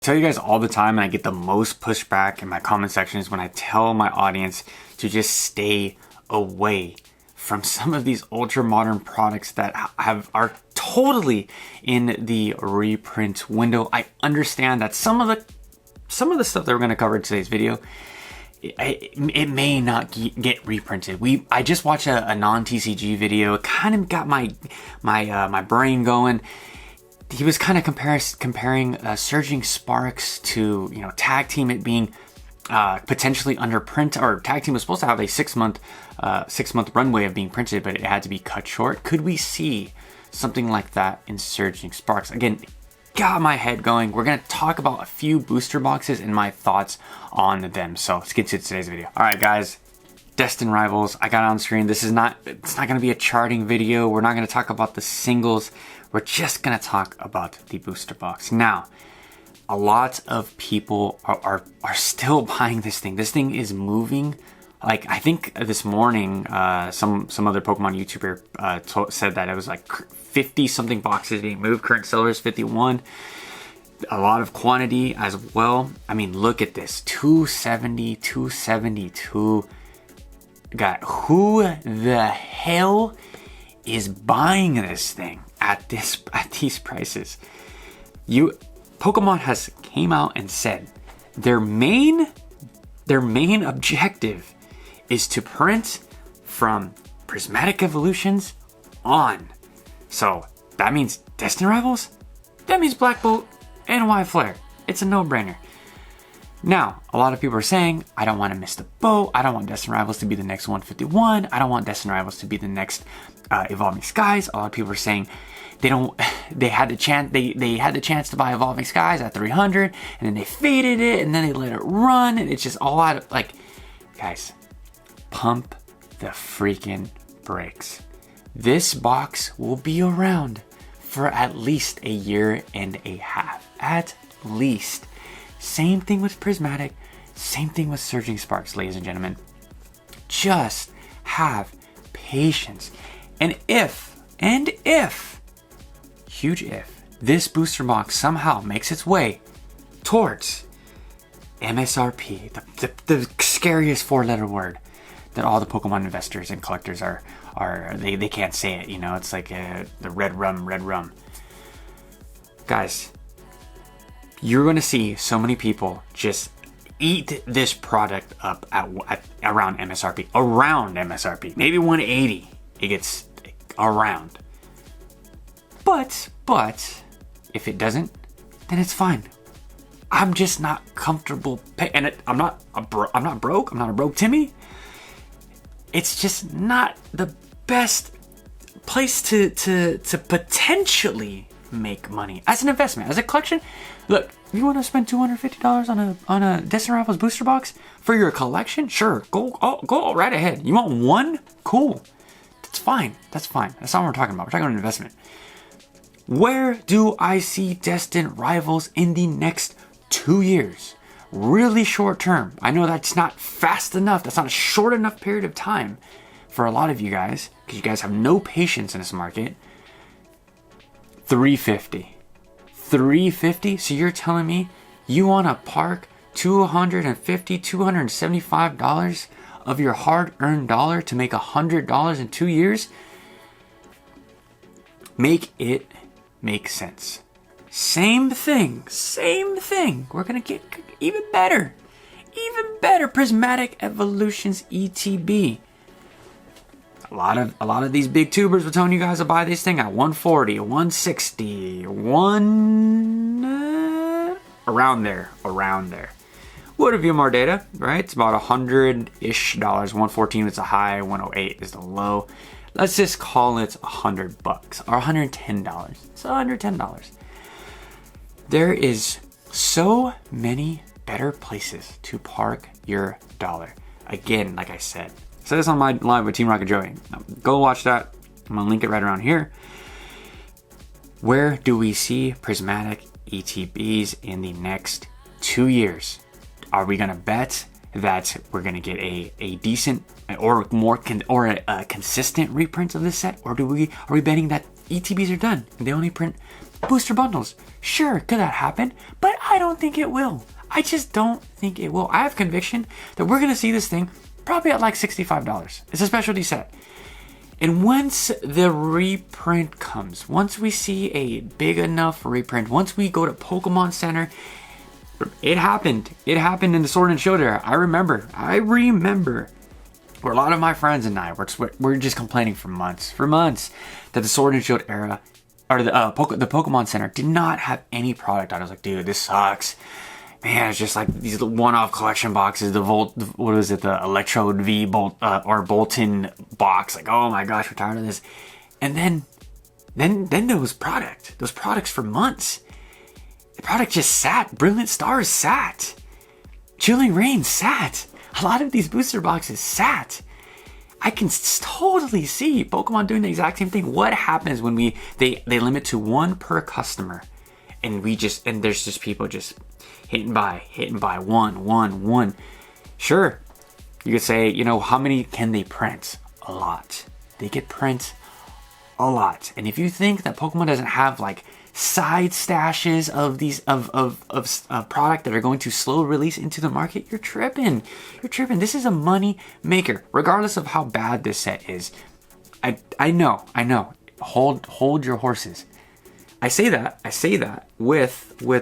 Tell you guys all the time, and I get the most pushback in my comment sections when I tell my audience to just stay away from some of these ultra modern products that are totally in the reprint window. I understand that some of the stuff that we're going to cover in today's video, it may not get reprinted. I just watched a non-TCG video. It kind of got my brain going. He was kind of comparing Surging Sparks to, Tag Team, it being potentially under print, or Tag Team was supposed to have a 6-month runway of being printed, but it had to be cut short. Could we see something like that in Surging Sparks? Again, got my head going. We're going to talk about a few booster boxes and my thoughts on them. So let's get to today's video. All right, guys. Destined Rivals, I got it on screen. It's not going to be a charting video. We're not going to talk about the singles. We're just going to talk about the booster box. Now, a lot of people are still buying this thing. This thing is moving. Like, I think this morning, some other Pokemon YouTuber said that it was like 50 something boxes being moved. Current seller is 51. A lot of quantity as well. I mean, look at this. 270, 272. God, who the hell is buying this thing at these prices? Pokemon has came out and said their main objective is to print from Prismatic Evolutions on. So that means Destined Rivals, that means Black Bolt and White Flare. It's a no-brainer. Now, a lot of people are saying, I don't want to miss the boat. I don't want Destined Rivals to be the next 151. I don't want Destined Rivals to be the next Evolving Skies. A lot of people are saying they had the chance to buy Evolving Skies at 300, and then they faded it, and then they let it run, and it's just all out of, like, guys, pump the freaking brakes. This box will be around for at least a year and a half. At least. Same thing with Prismatic, same thing with Surging Sparks, ladies and gentlemen. Just have patience. And if, huge if, this booster box somehow makes its way towards MSRP, the scariest 4-letter word that all the Pokemon investors and collectors they can't say it, it's like the red rum. Guys, you're going to see so many people just eat this product up at around MSRP. Around MSRP. Maybe 180. It gets around. But, if it doesn't, then it's fine. I'm just not comfortable and I'm not broke. I'm not a broke Timmy. It's just not the best place to potentially make money as an investment, as a collection. Look, if you want to spend $250 on a Destined Rivals booster box for your collection, sure, go right ahead. You want one? Cool. That's fine. That's not what we're talking about. We're talking about an investment. Where do I see Destined Rivals in the next 2 years? Really short term. I know that's not fast enough. That's not a short enough period of time for a lot of you guys, because you guys have no patience in this market. 350. 350? So you're telling me you want to park $250, $275 of your hard-earned dollar to make $100 in 2 years? Make it make sense. Same thing. We're going to get even better. Prismatic Evolutions ETB. A lot of these big tubers were telling you guys to buy this thing at 140, 160, around there. Would review more data, right? It's about $100-ish. 114 is a high, 108 is the low. Let's just call it $100 or $110. It's $110. There is so many better places to park your dollar. Again, like I said this on my live with Team Rocket Joey. Go watch that. I'm gonna link it right around here. Where do we see Prismatic ETBs in the next 2 years? Are we gonna bet that we're gonna get a decent or a consistent reprint of this set, or are we betting that ETBs are done and they only print booster bundles. Sure, could that happen? But I don't think it will. I just don't think it will. I have conviction that we're going to see this thing probably at like $65. It's a specialty set. And once the reprint comes, once we see a big enough reprint, once we go to Pokemon Center, it happened. It happened in the Sword and Shield era. I remember where a lot of my friends and I were just complaining for months that the Sword and Shield era, or the Pokemon Center did not have any product on it. I was like, dude, this sucks. Man, it's just like these one-off collection boxes. The Electrode V Bolton box. Like, oh my gosh, we're tired of this. And then there was those products for months. The product just sat. Brilliant Stars sat. Chilling Reign sat. A lot of these booster boxes sat. I can totally see Pokemon doing the exact same thing. What happens when they limit to one per customer, and there's just people just hitting by one. Sure, you could say, how many can they print? A lot. They get print a lot. And if you think that Pokemon doesn't have like side stashes of these of product that are going to slow release into the market, you're tripping. This is a money maker, regardless of how bad this set is. I know. Hold your horses. I say that with where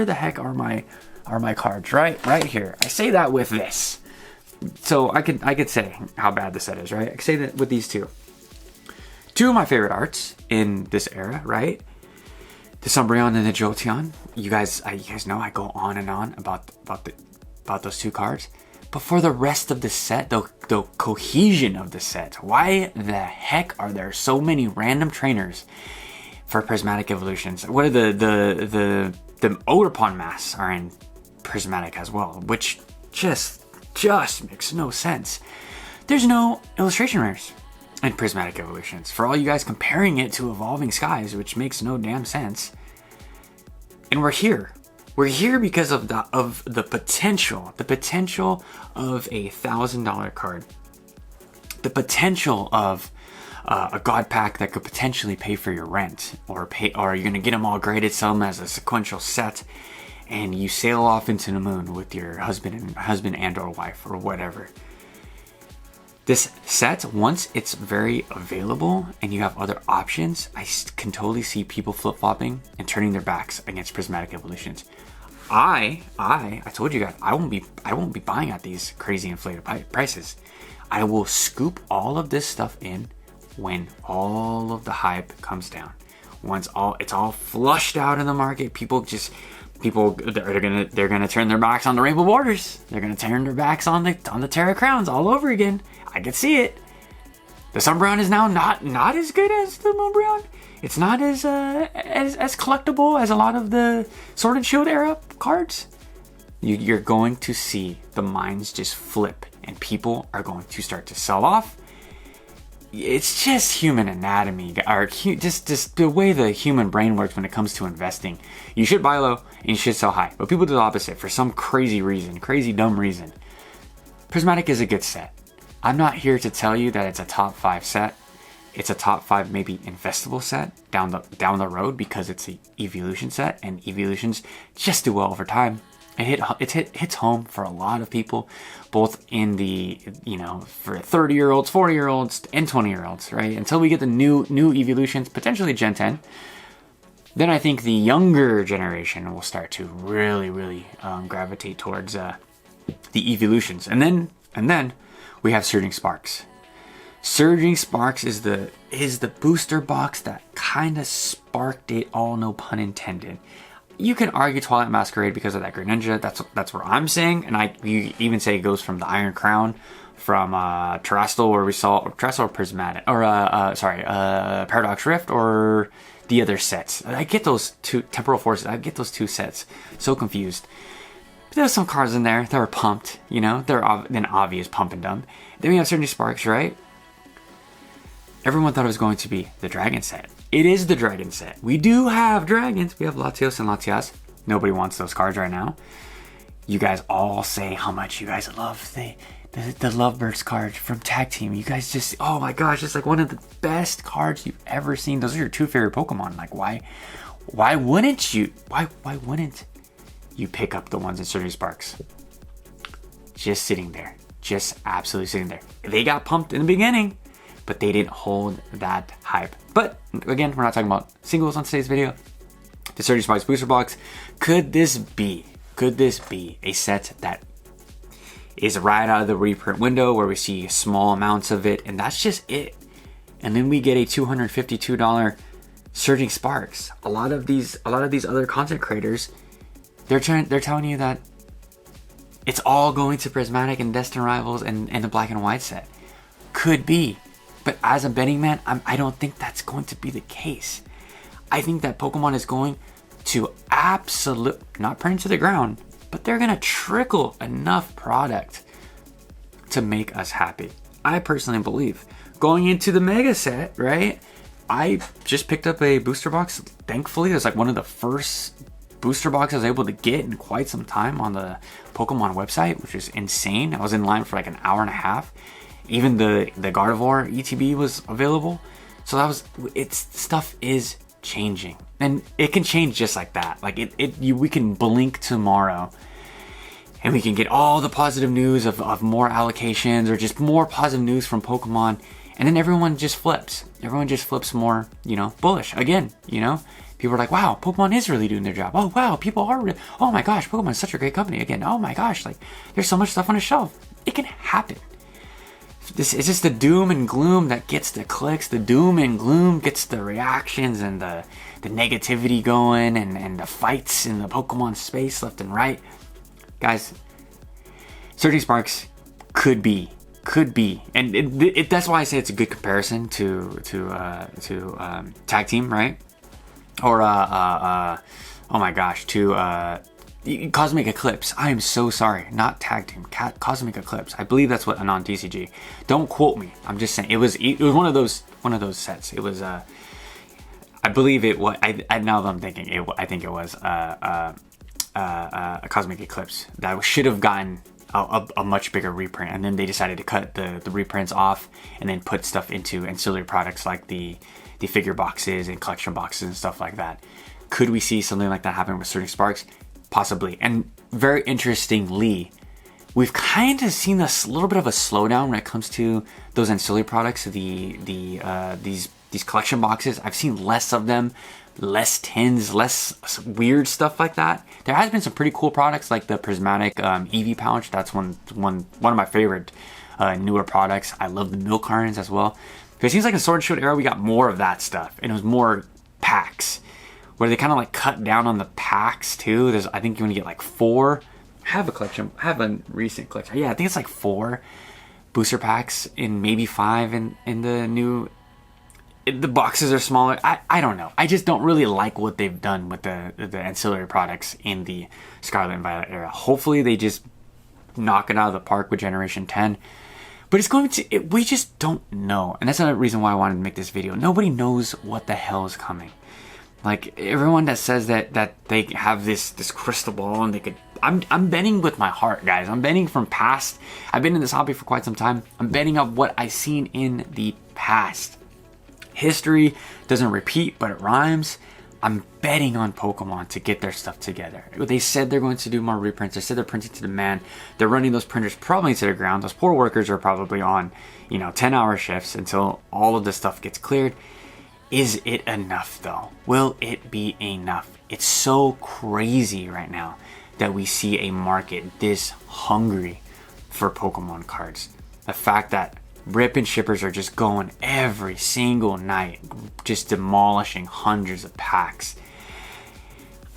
the heck are my cards? Right here. I say that with this. So I could say how bad the set is, right? I could say that with these two. Two of my favorite arts in this era, right? The Umbreon and the Jolteon. You guys know I go on and on about those two cards. But for the rest of the set, the cohesion of the set, why the heck are there so many random trainers for Prismatic Evolutions? What are the Ogerpon masks are in Prismatic as well, which just makes no sense. There's no illustration rares in Prismatic Evolutions. For all you guys comparing it to Evolving Skies, which makes no damn sense. And we're here. We're here because of the potential of a $1,000 card. The potential of a God Pack that could potentially pay for your rent, or you're gonna get them all graded, sell them as a sequential set, and you sail off into the moon with your husband and or wife or whatever. This set, once it's very available and you have other options, I can totally see people flip-flopping and turning their backs against Prismatic Evolutions. I told you guys, I won't be buying at these crazy inflated prices. I will scoop all of this stuff in when all of the hype comes down. Once it's all flushed out in the market, they're gonna turn their backs on the Rainbow Borders. They're gonna turn their backs on the Terra Crowns all over again. I can see it. The Umbreon is now not as good as the Umbreon. It's not as collectible as a lot of the Sword and Shield era cards. You're going to see the minds just flip, and people are going to start to sell off. It's just human anatomy, or just the way the human brain works when it comes to investing. You should buy low and you should sell high, but people do the opposite for some crazy dumb reason. Prismatic is a good set. I'm not here to tell you that it's a top 5 set. It's a top 5 maybe investable set down the road, because it's an evolution set, and evolutions just do well over time. It hits home for a lot of people, both in the, for 30-year-olds, 40-year-olds, and 20-year-olds, right? Until we get the new evolutions, potentially Gen 10, then I think the younger generation will start to really gravitate towards the evolutions. And then we have Surging Sparks. Surging Sparks is the booster box that kind of sparked it all, no pun intended. You can argue Twilight Masquerade because of that Greninja. That's what I'm saying, and you even say it goes from the Iron Crown, from Terrestrial, where we saw Terrestrial Prismatic, or Paradox Rift, or the other sets. I get those two Temporal Forces. I get those two sets. So confused. But there's some cards in there that were pumped. They're an obvious pump and dump. Then we have Surging Sparks, right? Everyone thought it was going to be the Dragon set. It is the Dragon set. We do have dragons. We have Latios and Latias. Nobody wants those cards right now. You guys all say how much you guys love the the Lovebirds card from Tag Team. You guys just, oh my gosh, it's like one of the best cards you've ever seen. Those are your 2 favorite Pokemon. Like, why wouldn't you pick up the ones in Surgery Sparks? Just sitting there, just absolutely sitting there. They got pumped in the beginning, but they didn't hold that hype. But again, we're not talking about singles on today's video. The Surgery Sparks booster box. Could this be a set that is right out of the reprint window where we see small amounts of it and that's just it? And then we get a $252 Surging Sparks. A lot of these other content creators, they're telling you that it's all going to Prismatic and Destined Rivals and the black and white set. Could be. But as a betting man, I don't think that's going to be the case. I think that Pokemon is going to not print to the ground, but they're going to trickle enough product to make us happy. I personally believe. Going into the Mega set, right? I just picked up a booster box. Thankfully, it was like one of the first booster boxes I was able to get in quite some time on the Pokemon website, which is insane. I was in line for like an hour and a half. Even the Gardevoir ETB was available. So stuff is changing, and it can change just like that. Like we can blink tomorrow and we can get all the positive news of more allocations or just more positive news from Pokemon, and then everyone just flips more, bullish again. People are like, wow, Pokemon is really doing their job. Oh wow, people are really, oh my gosh, Pokemon is such a great company again. Oh my gosh, like there's so much stuff on the shelf. It can happen. This is just the doom and gloom that gets the clicks. The doom and gloom gets the reactions and the negativity going and the fights in the Pokemon space left and right. Guys, Surging Sparks could be, and that's why I say it's a good comparison to Tag Team, right? Or oh my gosh, to Cosmic Eclipse. I am so sorry, not Tag Team. Cosmic Eclipse. I believe that's what Anon TCG. Don't quote me. I'm just saying it was one of those sets. It was I believe it was. Now that I'm thinking, I think it was a Cosmic Eclipse that should have gotten a much bigger reprint, and then they decided to cut the reprints off and then put stuff into ancillary products like the figure boxes and collection boxes and stuff like that. Could we see something like that happen with Surging Sparks? Possibly. And very interestingly, we've kind of seen a little bit of a slowdown when it comes to those ancillary products, these collection boxes. I've seen less of them, less tins, less weird stuff like that. There has been some pretty cool products like the Prismatic EV pouch. That's one of my favorite newer products. I love the milk cartons as well. But it seems like in Sword and Shield era we got more of that stuff, and it was more packs, where they kind of like cut down on the packs too. I think you want to get like 4. I have a recent collection. Yeah, I think it's like 4 booster packs and maybe 5 in the new. The boxes are smaller. I don't know. I just don't really like what they've done with the ancillary products in the Scarlet and Violet era. Hopefully they just knock it out of the park with Generation 10. But it's going to. We just don't know, and that's another reason why I wanted to make this video. Nobody knows what the hell is coming. Like everyone that says that they have this crystal ball and they could. I'm betting with my heart, guys. I'm betting from past. I've been in this hobby for quite some time. I'm betting on what I've seen in the past. History doesn't repeat, but it rhymes. I'm betting on Pokemon to get their stuff together. They said they're going to do more reprints. They said they're printing to demand. They're running those printers probably into the ground. Those poor workers are probably on, 10-hour shifts until all of this stuff gets cleared. Is it enough though? Will it be enough? It's so crazy right now that we see a market this hungry for Pokemon cards. The fact that rip and shippers are just going every single night, just demolishing hundreds of packs.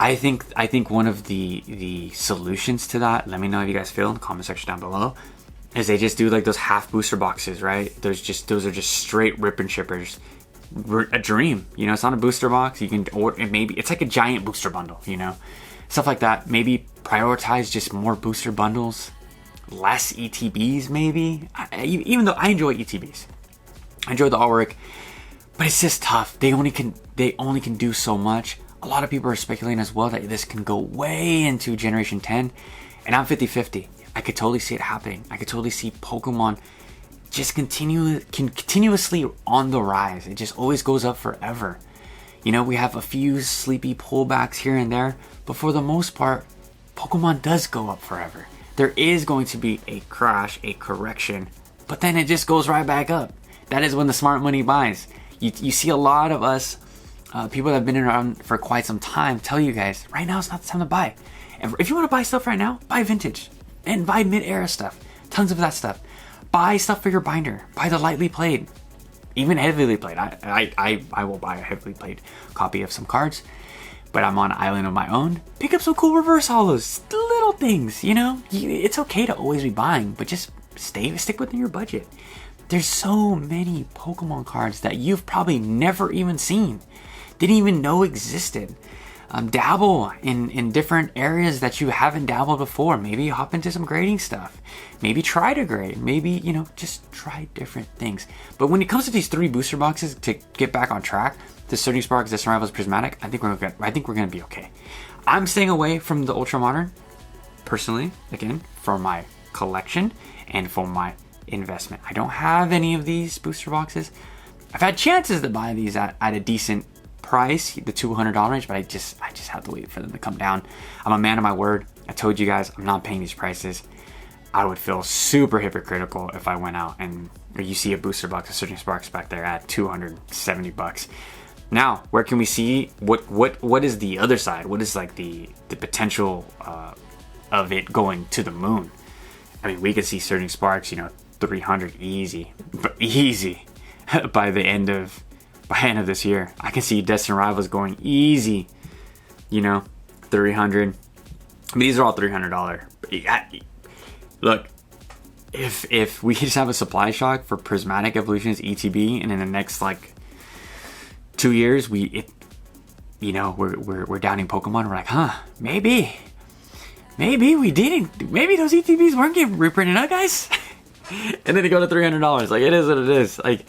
I think one of the solutions to that, let me know how you guys feel in the comment section down below, is they just do like those half booster boxes, right? Those are just straight rip and shippers. A dream, it's not a booster box. You can order, maybe it's like a giant booster bundle, stuff like that. Maybe prioritize just more booster bundles, less ETBs, maybe. Even though I enjoy ETBs, I enjoy the artwork, but it's just tough. They only can do so much. A lot of people are speculating as well that this can go way into Generation 10, and I'm 50-50. I could totally see it happening. I could totally see Pokemon just continuously on the rise. It just always goes up forever. You know, we have a few sleepy pullbacks here and there, but for the most part, Pokemon does go up forever. There is going to be a crash, a correction, but then it just goes right back up. That is when the smart money buys. You see a lot of us, people that have been around for quite some time, tell you guys, right now is not the time to buy. If you want to buy stuff right now, buy vintage and buy mid-era stuff. Tons of that stuff. Buy stuff for your binder. Buy the lightly played, even heavily played. I will buy a heavily played copy of some cards, but I'm on an island of my own. Pick up some cool reverse holos, little things, you know? It's okay to always be buying, but just stick within your budget. There's so many Pokemon cards that you've probably never even seen, didn't even know existed. Dabble in different areas that you haven't dabbled before. Maybe hop into some grading stuff. Maybe try to grade. Maybe, you know, just try different things. But when it comes to these 3 booster boxes, to get back on track, the Surging Sparks, Destined Rivals, Prismatic, I think we're gonna be okay. I'm staying away from the Ultra Modern, personally, again, for my collection and for my investment. I don't have any of these booster boxes. I've had chances to buy these at a decent price, the $200 range, but I just have to wait for them to come down. I'm a man of my word. I told you guys I'm not paying these prices. I would feel super hypocritical if I went out and you see a booster box of Surging Sparks back there at $270. Now, where can we see what is the other side? What is like the potential of it going to the moon? I mean, we could see Surging Sparks, you know, 300 easy by the end of this year. I can see Destined Rivals going easy, you know, 300. I mean, these are all $300. Look, if we just have a supply shock for Prismatic Evolutions ETB, and in the next like 2 years we're downing Pokemon, we're like, maybe we didn't. Maybe those ETBs weren't getting reprinted, huh, guys? And then they go to $300. Like, it is what it is. Like,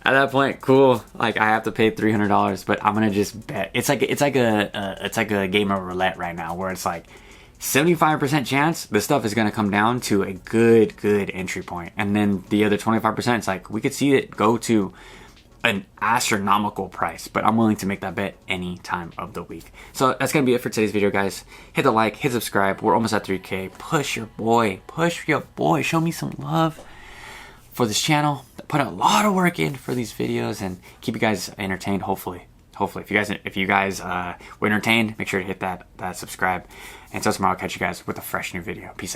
at that point, cool. Like, I have to pay $300, but I'm gonna just bet. It's like a game of roulette right now, where it's like 75% chance this stuff is gonna come down to a good entry point, and then the other 25%, it's like we could see it go to an astronomical price, but I'm willing to make that bet any time of the week. So that's gonna be it for today's video, guys. Hit the like, hit subscribe. We're almost at 3K. Push your boy. Show me some love for this channel. Put a lot of work in for these videos and keep you guys entertained. Hopefully, if you guys were entertained, make sure to hit that subscribe. And until tomorrow, I'll catch you guys with a fresh new video. Peace out.